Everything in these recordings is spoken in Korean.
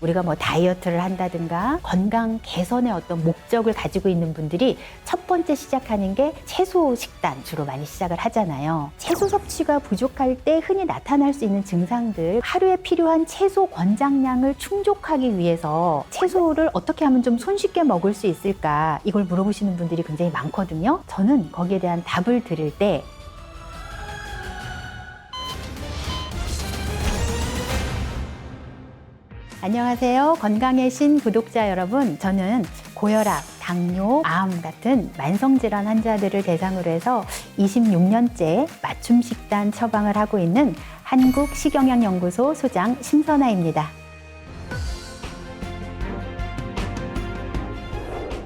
우리가 뭐 다이어트를 한다든가 건강 개선의 어떤 목적을 가지고 있는 분들이 첫 번째 시작하는 게 채소 식단 주로 많이 시작을 하잖아요. 채소 섭취가 부족할 때 흔히 나타날 수 있는 증상들, 하루에 필요한 채소 권장량을 충족하기 위해서 채소를 어떻게 하면 좀 손쉽게 먹을 수 있을까, 이걸 물어보시는 분들이 굉장히 많거든요. 저는 거기에 대한 답을 드릴 때 안녕하세요. 건강의 신 구독자 여러분, 저는 고혈압, 당뇨, 암 같은 만성질환 환자들을 대상으로 해서 26년째 맞춤 식단 처방을 하고 있는 한국식영양연구소 소장 심선아입니다.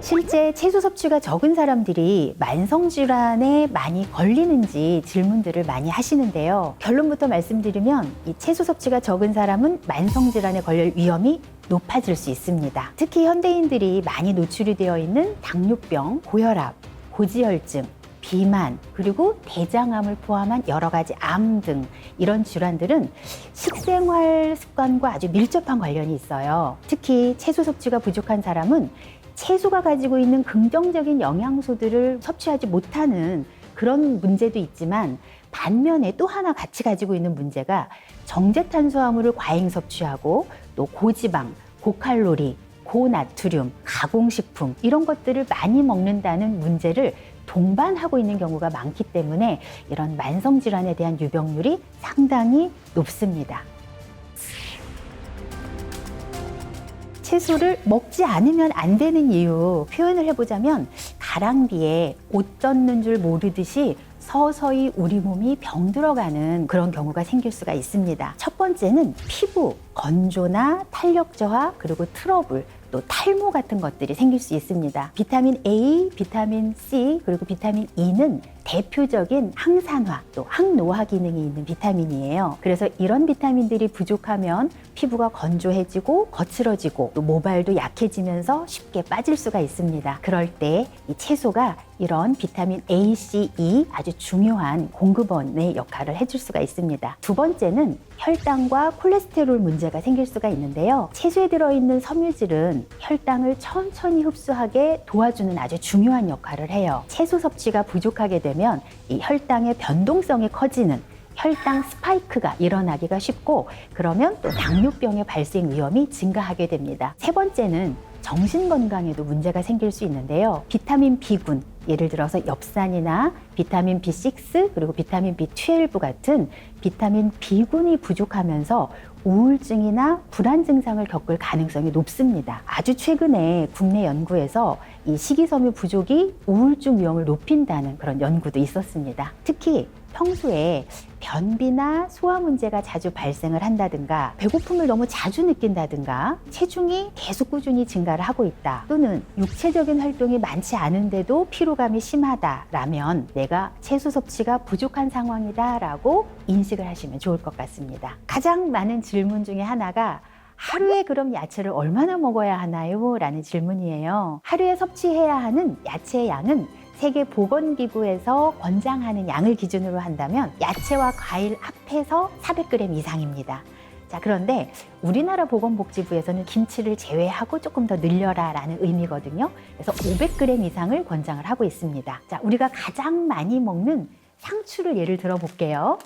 실제 채소 섭취가 적은 사람들이 만성질환에 많이 걸리는지 질문들을 많이 하시는데요. 결론부터 말씀드리면 이 채소 섭취가 적은 사람은 만성질환에 걸릴 위험이 높아질 수 있습니다. 특히 현대인들이 많이 노출이 되어 있는 당뇨병, 고혈압, 고지혈증, 비만, 그리고 대장암을 포함한 여러 가지 암 등 이런 질환들은 식생활 습관과 아주 밀접한 관련이 있어요. 특히 채소 섭취가 부족한 사람은 채소가 가지고 있는 긍정적인 영양소들을 섭취하지 못하는 그런 문제도 있지만, 반면에 또 하나 같이 가지고 있는 문제가 정제탄수화물을 과잉 섭취하고 또 고지방, 고칼로리, 고나트륨, 가공식품 이런 것들을 많이 먹는다는 문제를 동반하고 있는 경우가 많기 때문에 이런 만성질환에 대한 유병률이 상당히 높습니다. 채소를 먹지 않으면 안 되는 이유 표현을 해보자면, 가랑비에 옷 젖는 줄 모르듯이 서서히 우리 몸이 병들어가는 그런 경우가 생길 수가 있습니다. 첫 번째는 피부 건조나 탄력 저하, 그리고 트러블, 또 탈모 같은 것들이 생길 수 있습니다. 비타민 A, 비타민 C, 그리고 비타민 E는 대표적인 항산화, 또 항노화 기능이 있는 비타민이에요. 그래서 이런 비타민들이 부족하면 피부가 건조해지고 거칠어지고 또 모발도 약해지면서 쉽게 빠질 수가 있습니다. 그럴 때 이 채소가 이런 비타민 A, C, E 아주 중요한 공급원의 역할을 해줄 수가 있습니다. 두 번째는 혈당과 콜레스테롤 문제가 생길 수가 있는데요. 채소에 들어있는 섬유질은 혈당을 천천히 흡수하게 도와주는 아주 중요한 역할을 해요. 채소 섭취가 부족하게 되면 이 혈당의 변동성이 커지는 혈당 스파이크가 일어나기가 쉽고, 그러면 또 당뇨병의 발생 위험이 증가하게 됩니다. 세 번째는 정신 건강에도 문제가 생길 수 있는데요. 비타민 B군, 예를 들어서 엽산이나 비타민 B6, 그리고 비타민 B12 같은 비타민 B군이 부족하면서 우울증이나 불안 증상을 겪을 가능성이 높습니다. 아주 최근에 국내 연구에서 이 식이섬유 부족이 우울증 위험을 높인다는 그런 연구도 있었습니다. 특히 평소에 변비나 소화 문제가 자주 발생을 한다든가, 배고픔을 너무 자주 느낀다든가, 체중이 계속 꾸준히 증가를 하고 있다, 또는 육체적인 활동이 많지 않은데도 피로감이 심하다라면 내가 채소 섭취가 부족한 상황이다라고 인식을 하시면 좋을 것 같습니다. 가장 많은 질문 중에 하나가 하루에 그럼 야채를 얼마나 먹어야 하나요? 라는 질문이에요. 하루에 섭취해야 하는 야채의 양은 세계보건기구에서 권장하는 양을 기준으로 한다면 야채와 과일 합해서 400g 이상입니다. 자, 그런데 우리나라 보건복지부에서는 김치를 제외하고 조금 더 늘려라 라는 의미거든요. 그래서 500g 이상을 권장을 하고 있습니다. 자, 우리가 가장 많이 먹는 상추를 예를 들어 볼게요.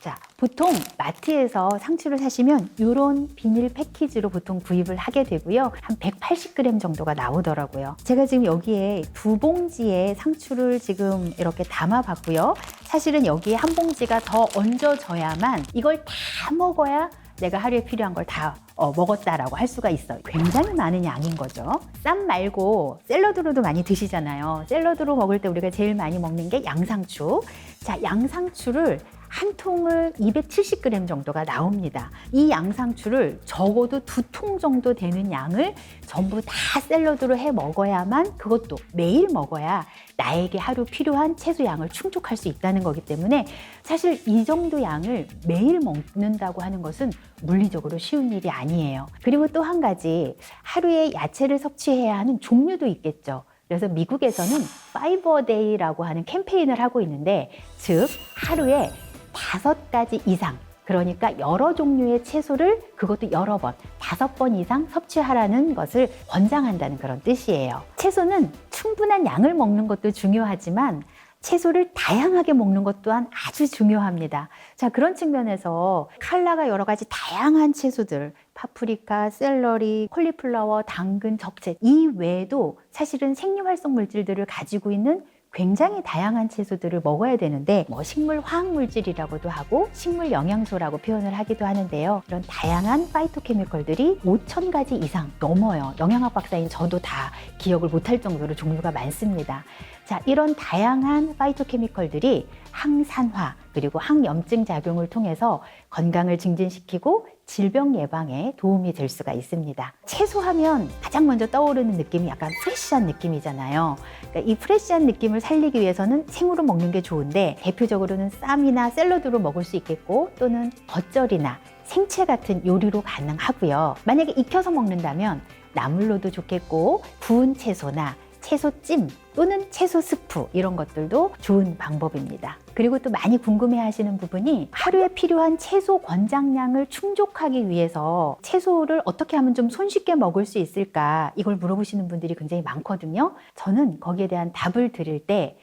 자, 보통 마트에서 상추를 사시면 이런 비닐 패키지로 보통 구입을 하게 되고요. 한 180g 정도가 나오더라고요. 제가 지금 여기에 2봉지의 상추를 지금 이렇게 담아봤고요. 사실은 여기에 한 봉지가 더 얹어져야만 이걸 다 먹어야 내가 하루에 필요한 걸 다 먹었다라고 할 수가 있어요. 굉장히 많은 양인 거죠. 쌈 말고 샐러드로도 많이 드시잖아요. 샐러드로 먹을 때 우리가 제일 많이 먹는 게 양상추. 자, 양상추를 한 통을 270g 정도가 나옵니다. 이 양상추를 적어도 2통 정도 되는 양을 전부 다 샐러드로 해 먹어야만, 그것도 매일 먹어야 나에게 하루 필요한 채소 양을 충족할 수 있다는 거기 때문에, 사실 이 정도 양을 매일 먹는다고 하는 것은 물리적으로 쉬운 일이 아니에요. 그리고 또 한 가지, 하루에 야채를 섭취해야 하는 종류도 있겠죠. 그래서 미국에서는 파이버 데이라고 하는 캠페인을 하고 있는데, 즉 하루에 5가지 이상, 그러니까 여러 종류의 채소를 그것도 여러 번, 5번 이상 섭취하라는 것을 권장한다는 그런 뜻이에요. 채소는 충분한 양을 먹는 것도 중요하지만 채소를 다양하게 먹는 것 또한 아주 중요합니다. 자, 그런 측면에서 칼라가 여러 가지 다양한 채소들, 파프리카, 샐러리, 콜리플라워, 당근, 잡채 이 외에도 사실은 생리활성 물질들을 가지고 있는 굉장히 다양한 채소들을 먹어야 되는데 식물 화학물질이라고도 하고 식물 영양소라고 표현을 하기도 하는데요. 이런 다양한 파이토케미컬들이 5,000가지 이상 넘어요. 영양학 박사인 저도 다 기억을 못할 정도로 종류가 많습니다. 자, 이런 다양한 파이토케미컬들이 항산화 그리고 항염증 작용을 통해서 건강을 증진시키고 질병 예방에 도움이 될 수가 있습니다. 채소하면 가장 먼저 떠오르는 느낌이 약간 프레시한 느낌이잖아요. 그러니까 이 프레시한 느낌을 살리기 위해서는 생으로 먹는 게 좋은데 대표적으로는 쌈이나 샐러드로 먹을 수 있겠고 또는 겉절이나 생채 같은 요리로 가능하고요. 만약에 익혀서 먹는다면 나물로도 좋겠고 구운 채소나 채소찜 또는 채소 스프 이런 것들도 좋은 방법입니다. 그리고 또 많이 궁금해 하시는 부분이 하루에 필요한 채소 권장량을 충족하기 위해서 채소를 어떻게 하면 좀 손쉽게 먹을 수 있을까 이걸 물어보시는 분들이 굉장히 많거든요. 저는 거기에 대한 답을 드릴 때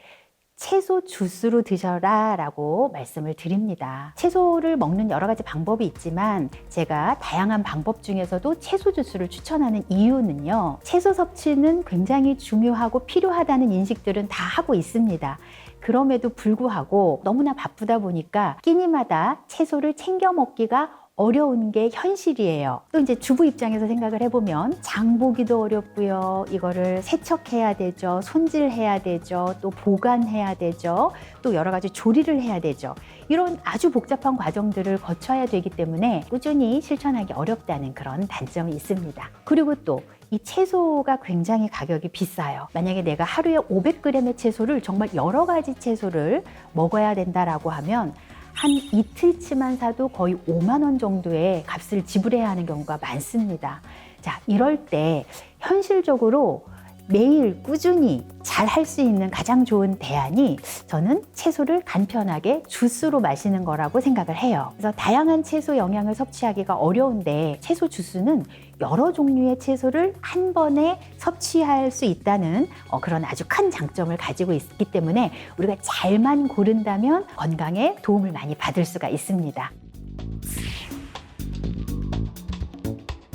채소 주스로 드셔라 라고 말씀을 드립니다. 채소를 먹는 여러 가지 방법이 있지만 제가 다양한 방법 중에서도 채소 주스를 추천하는 이유는요. 채소 섭취는 굉장히 중요하고 필요하다는 인식들은 다 하고 있습니다. 그럼에도 불구하고 너무나 바쁘다 보니까 끼니마다 채소를 챙겨 먹기가 어려운 게 현실이에요. 또 이제 주부 입장에서 생각을 해보면 장 보기도 어렵고요. 이거를 세척해야 되죠. 손질해야 되죠. 또 보관해야 되죠. 또 여러 가지 조리를 해야 되죠. 이런 아주 복잡한 과정들을 거쳐야 되기 때문에 꾸준히 실천하기 어렵다는 그런 단점이 있습니다. 그리고 또 이 채소가 굉장히 가격이 비싸요. 만약에 내가 하루에 500g의 채소를 정말 여러 가지 채소를 먹어야 된다라고 하면 한 이틀치만 사도 거의 5만 원 정도의 값을 지불해야 하는 경우가 많습니다. 자, 이럴 때 현실적으로 매일 꾸준히 잘 할 수 있는 가장 좋은 대안이 저는 채소를 간편하게 주스로 마시는 거라고 생각을 해요. 그래서 다양한 채소 영양을 섭취하기가 어려운데 채소 주스는 여러 종류의 채소를 한 번에 섭취할 수 있다는 그런 아주 큰 장점을 가지고 있기 때문에 우리가 잘만 고른다면 건강에 도움을 많이 받을 수가 있습니다.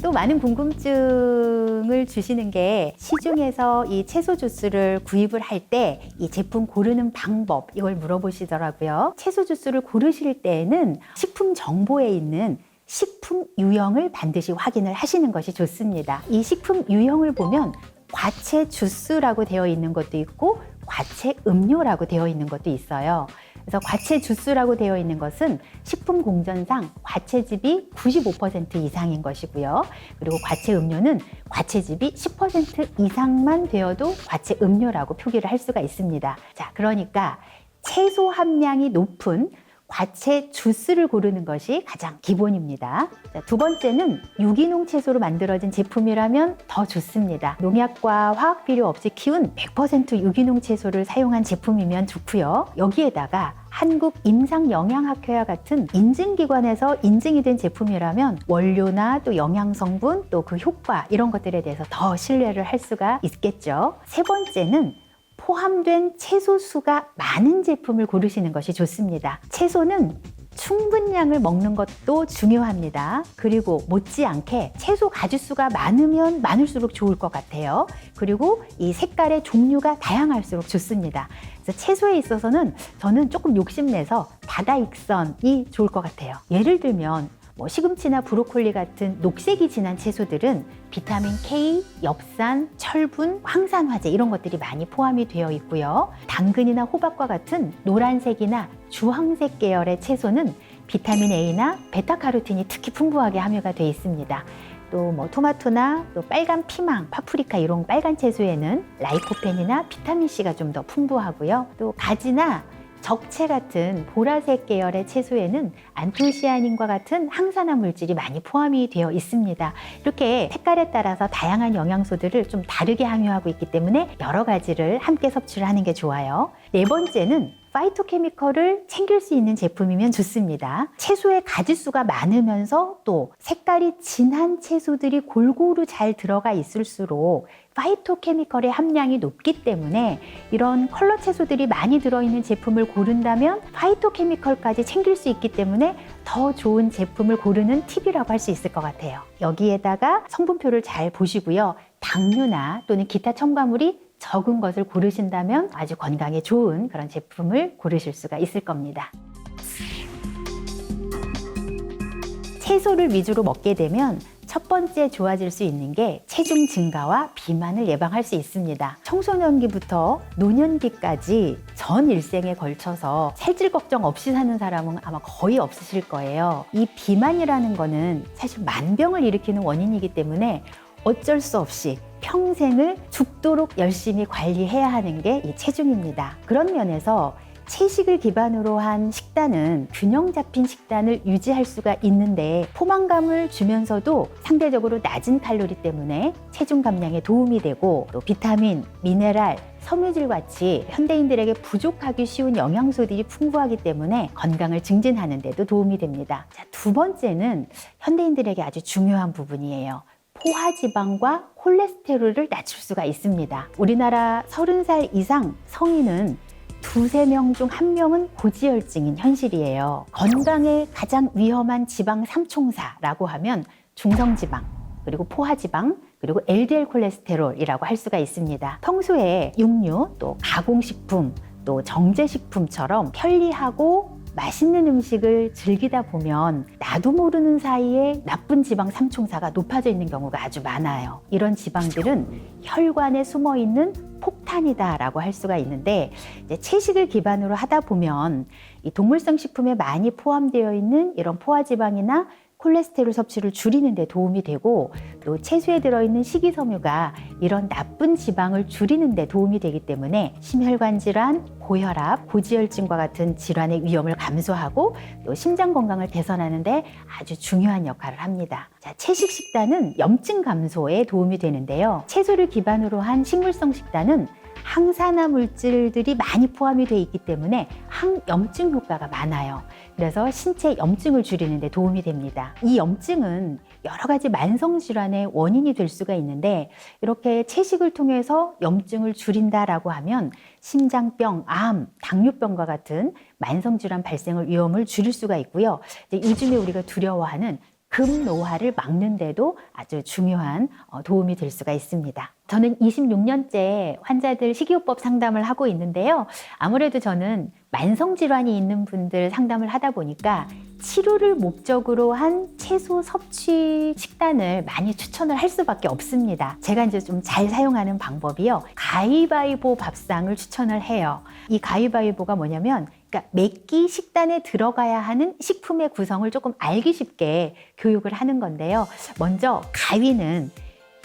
또 많은 궁금증을 주시는 게 시중에서 이 채소 주스를 구입을 할 때 이 제품 고르는 방법 이걸 물어보시더라고요. 채소 주스를 고르실 때에는 식품 정보에 있는 식품 유형을 반드시 확인을 하시는 것이 좋습니다. 이 식품 유형을 보면 과채 주스라고 되어 있는 것도 있고 과채 음료라고 되어 있는 것도 있어요. 그래서 과채 주스라고 되어 있는 것은 식품 공전상 과채즙이 95% 이상인 것이고요. 그리고 과채 음료는 과채즙이 10% 이상만 되어도 과채 음료라고 표기를 할 수가 있습니다. 자, 그러니까 채소 함량이 높은 과채 주스를 고르는 것이 가장 기본입니다. 자, 두 번째는 유기농 채소로 만들어진 제품이라면 더 좋습니다. 농약과 화학 비료 없이 키운 100% 유기농 채소를 사용한 제품이면 좋고요. 여기에다가 한국임상영양학회와 같은 인증기관에서 인증이 된 제품이라면 원료나 또 영양성분 또 그 효과 이런 것들에 대해서 더 신뢰를 할 수가 있겠죠. 세 번째는 포함된 채소 수가 많은 제품을 고르시는 것이 좋습니다. 채소는 충분량을 먹는 것도 중요합니다. 그리고 못지않게 채소 가짓수가 많으면 많을수록 좋을 것 같아요. 그리고 이 색깔의 종류가 다양할수록 좋습니다. 그래서 채소에 있어서는 저는 조금 욕심내서 다다익선이 좋을 것 같아요. 예를 들면 시금치나 브로콜리 같은 녹색이 진한 채소들은 비타민 K, 엽산, 철분, 황산화제 이런 것들이 많이 포함이 되어 있고요. 당근이나 호박과 같은 노란색이나 주황색 계열의 채소는 비타민 A나 베타카로틴이 특히 풍부하게 함유가 되어 있습니다. 또 토마토나 또 빨간 피망, 파프리카 이런 빨간 채소에는 라이코펜이나 비타민 C가 좀 더 풍부하고요. 또 가지나 적채 같은 보라색 계열의 채소에는 안토시아닌과 같은 항산화 물질이 많이 포함이 되어 있습니다. 이렇게 색깔에 따라서 다양한 영양소들을 좀 다르게 함유하고 있기 때문에 여러 가지를 함께 섭취를 하는 게 좋아요. 네 번째는 파이토케미컬을 챙길 수 있는 제품이면 좋습니다. 채소의 가지수가 많으면서 또 색깔이 진한 채소들이 골고루 잘 들어가 있을수록 파이토케미컬의 함량이 높기 때문에 이런 컬러 채소들이 많이 들어있는 제품을 고른다면 파이토케미컬까지 챙길 수 있기 때문에 더 좋은 제품을 고르는 팁이라고 할 수 있을 것 같아요. 여기에다가 성분표를 잘 보시고요. 당류나 또는 기타 첨가물이 적은 것을 고르신다면 아주 건강에 좋은 그런 제품을 고르실 수가 있을 겁니다. 채소를 위주로 먹게 되면 첫 번째 좋아질 수 있는 게 체중 증가와 비만을 예방할 수 있습니다. 청소년기부터 노년기까지 전 일생에 걸쳐서 살찔 걱정 없이 사는 사람은 아마 거의 없으실 거예요. 이 비만이라는 거는 사실 만병을 일으키는 원인이기 때문에 어쩔 수 없이 평생을 죽도록 열심히 관리해야 하는 게 이 체중입니다. 그런 면에서 채식을 기반으로 한 식단은 균형 잡힌 식단을 유지할 수가 있는데 포만감을 주면서도 상대적으로 낮은 칼로리 때문에 체중 감량에 도움이 되고 또 비타민, 미네랄, 섬유질 같이 현대인들에게 부족하기 쉬운 영양소들이 풍부하기 때문에 건강을 증진하는 데도 도움이 됩니다. 자, 두 번째는 현대인들에게 아주 중요한 부분이에요. 포화지방과 콜레스테롤을 낮출 수가 있습니다. 우리나라 30살 이상 성인은 두세 명 중 한 명은 고지혈증인 현실이에요. 건강에 가장 위험한 지방 3총사라고 하면 중성지방, 그리고 포화지방, 그리고 LDL 콜레스테롤이라고 할 수가 있습니다. 평소에 육류, 또 가공식품, 또 정제식품처럼 편리하고 맛있는 음식을 즐기다 보면 나도 모르는 사이에 나쁜 지방 3총사가 높아져 있는 경우가 아주 많아요. 이런 지방들은 혈관에 숨어 있는 폭탄이다라고 할 수가 있는데 이제 채식을 기반으로 하다 보면 이 동물성 식품에 많이 포함되어 있는 이런 포화지방이나 콜레스테롤 섭취를 줄이는 데 도움이 되고 또 채소에 들어있는 식이섬유가 이런 나쁜 지방을 줄이는 데 도움이 되기 때문에 심혈관 질환, 고혈압, 고지혈증과 같은 질환의 위험을 감소하고 또 심장 건강을 개선하는 데 아주 중요한 역할을 합니다. 자, 채식 식단은 염증 감소에 도움이 되는데요. 채소를 기반으로 한 식물성 식단은 항산화 물질들이 많이 포함이 되어 있기 때문에 항염증 효과가 많아요. 그래서 신체 염증을 줄이는 데 도움이 됩니다. 이 염증은 여러 가지 만성 질환의 원인이 될 수가 있는데 이렇게 채식을 통해서 염증을 줄인다라고 하면 심장병, 암, 당뇨병과 같은 만성 질환 발생을 위험을 줄일 수가 있고요. 이제 요즘에 우리가 두려워하는 급노화를 막는 데도 아주 중요한 도움이 될 수가 있습니다. 저는 26년째 환자들 식이요법 상담을 하고 있는데요. 아무래도 저는 만성질환이 있는 분들 상담을 하다 보니까 치료를 목적으로 한 채소 섭취 식단을 많이 추천을 할 수밖에 없습니다. 제가 이제 좀 잘 사용하는 방법이요. 가위바위보 밥상을 추천을 해요. 이 가위바위보가 뭐냐면 그러니까 매끼 식단에 들어가야 하는 식품의 구성을 조금 알기 쉽게 교육을 하는 건데요. 먼저 가위는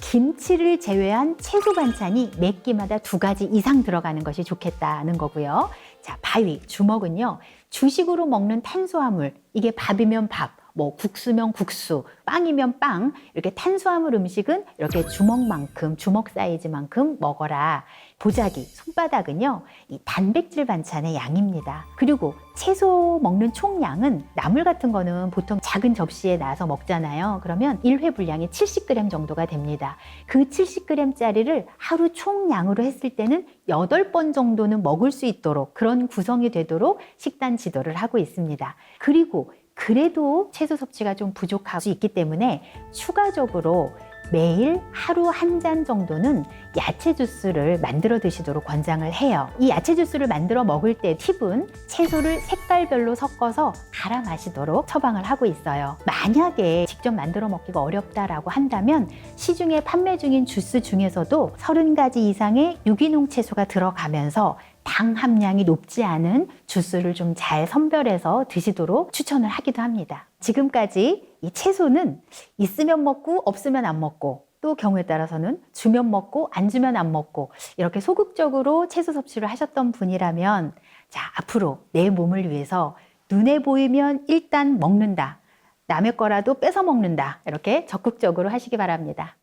김치를 제외한 채소 반찬이 매 끼마다 2가지 이상 들어가는 것이 좋겠다는 거고요. 자, 바위, 주먹은요. 주식으로 먹는 탄수화물, 이게 밥이면 밥, 뭐 국수면 국수, 빵이면 빵, 이렇게 탄수화물 음식은 이렇게 주먹만큼, 주먹 사이즈만큼 먹어라. 보자기, 손바닥은요, 이 단백질 반찬의 양입니다. 그리고 채소 먹는 총량은 나물 같은 거는 보통 작은 접시에 놔서 먹잖아요. 그러면 1회 분량이 70g 정도가 됩니다. 그 70g짜리를 하루 총량으로 했을 때는 8번 정도는 먹을 수 있도록 그런 구성이 되도록 식단 지도를 하고 있습니다. 그리고 그래도 채소 섭취가 좀 부족할 수 있기 때문에 추가적으로 매일 하루 1잔 정도는 야채 주스를 만들어 드시도록 권장을 해요. 이 야채 주스를 만들어 먹을 때 팁은 채소를 색깔별로 섞어서 갈아 마시도록 처방을 하고 있어요. 만약에 직접 만들어 먹기가 어렵다라고 한다면 시중에 판매 중인 주스 중에서도 30가지 이상의 유기농 채소가 들어가면서 당 함량이 높지 않은 주스를 좀 잘 선별해서 드시도록 추천을 하기도 합니다. 지금까지 이 채소는 있으면 먹고 없으면 안 먹고 또 경우에 따라서는 주면 먹고 안 주면 안 먹고 이렇게 소극적으로 채소 섭취를 하셨던 분이라면 자, 앞으로 내 몸을 위해서 눈에 보이면 일단 먹는다. 남의 거라도 뺏어 먹는다. 이렇게 적극적으로 하시기 바랍니다.